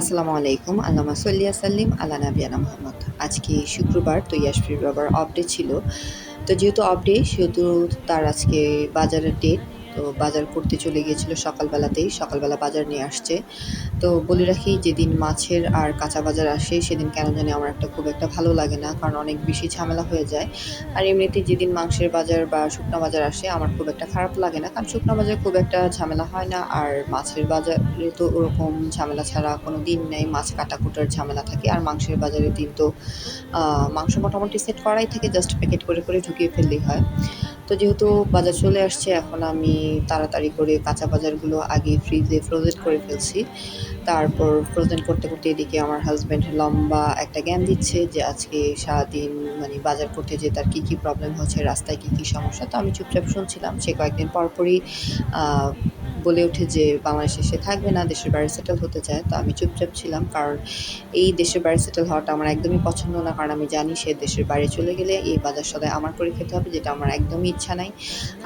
আসসালামু আলাইকুম। আল্লাহুম্মা সাল্লি ওয়া সাল্লিম আলা নাবিয়ানা মুহাম্মদ। আজকে শুক্রবার, তো ইয়াসফির বাবার অফ ডে ছিল। তো যেহেতু অফ ডে সেহেতু তার আজকে বাজারের ডেট। তো বাজার করতে চলে গিয়েছিল সকালবেলাতেই। সকালবেলা বাজার নিয়ে আসছে। তো বলে রাখি, যেদিন মাছের আর কাঁচা বাজার আসে সেদিন কেন জানি আমার খুব একটা ভালো লাগে না। কারণ অনেক বেশি ঝামেলা হয়ে যায়। আর এমনিতে যেদিন মাংসের বাজার বা শুকনা বাজার আসে আমার খুব একটা খারাপ লাগে না। কারণ শুকনা বাজারে খুব একটা ঝামেলা হয় না। আর মাছের বাজারে তো ওরকম ঝামেলা ছাড়া কোনো দিন নেই। মাছ কাটা-কুটার ঝামেলা থাকে। আর মাংসের বাজারের দিন তো মাংস মোটামুটি সেট করাই থাকে, জাস্ট প্যাকেট করে ঢুকিয়ে ফেললেই হয়। তো যেহেতু বাজার চলে আসছে, এখন আমি তাড়াতাড়ি করে কাঁচা বাজারগুলো আগে ফ্রিজে ফ্রোজেন করে ফেলছি। তারপর ফ্রোজেন করতে এদিকে আমার হাসব্যান্ড লম্বা একটা জ্ঞান দিচ্ছে যে আজকে সারাদিন মানে বাজার করতে যেয়ে তার কী প্রবলেম হচ্ছে, রাস্তায় কী সমস্যা। তো আমি চুপচাপ শুনছিলাম। সে কয়েকদিন পরপরই আ বলে ওঠে যে বাংলাদেশে সে থাকবে না, দেশের বাইরে সেটেল হতে চায়। তো আমি চুপচাপ ছিলাম। কারণ এই দেশের বাইরে সেটেল হওয়াটা আমার একদমই পছন্দ না। কারণ আমি জানি সে দেশের বাইরে চলে গেলে এই বাজার সদাই আমার করে খেতে হবে, যেটা আমার একদমই ইচ্ছা নাই।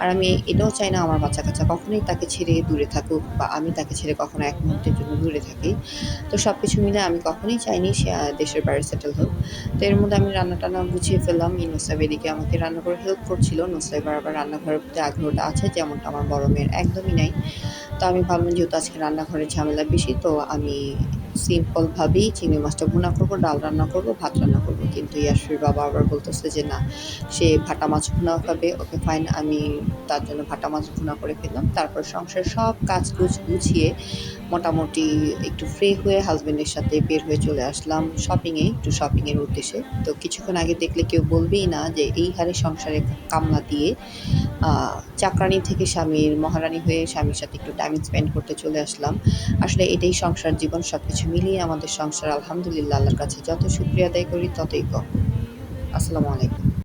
আর আমি এটাও চাই না আমার বাচ্চা-কাচ্চা কখনোই তাকে ছেড়ে দূরে থাকুক, বা আমি তাকে ছেড়ে কখনো এক মুহূর্তের জন্য দূরে থাকি। তো সবকিছু মিলে আমি কখনোই চাইনি সে দেশের বাইরে সেটেল হোক। তো এর মধ্যে আমি রান্না-টান্না গুছিয়ে ফেললাম। নুসরাত এদিকে আমাকে রান্না করে হেল্প করছিল। নুসরাতের আবার রান্নাঘরের প্রতি আগ্রহটা আছে, যেমনটা আমার বড় মেয়ের একদমই নাই। তো আমি ভাবলাম যেহেতু আজকে রান্নাঘরের ঝামেলা বেশি, তো আমি সিম্পল ভাবেই চিংড়ি মাছটা ভুনা করব, ডাল রান্না করব, ভাত রান্না করব। কিন্তু ইয়াসফির বাবা আবার বলতেছে যে না, সে ভাটা মাছ ভুনাও খাবে। ওকে ফাইন, আমি তার জন্য ভাটা মাছ ভুনা করে ফেললাম। তারপর সংসারের সব কাজ-কুজ গুছিয়ে মোটামুটি একটু ফ্রি হয়ে হাসব্যান্ডের সাথে বের হয়ে চলে আসলাম একটু শপিংয়ের উদ্দেশ্যে। তো কিছুক্ষণ আগে দেখলে কেউ বলবেই না যে এই হারে সংসারে কামলা দিয়ে আ চাকরানী থেকে স্বামীর মহারানী হয়ে স্বামীর সাথে একটু টাইম স্পেন্ড করতে চলে আসলাম। আসলে এটাই সংসার জীবন। সবকিছু মিলিয়ে আমাদের সংসার আলহামদুলিল্লাহ আল্লাহর কাছে যত শুকরিয়া আদায় করি ততই কম। আসসালামু আলাইকুম।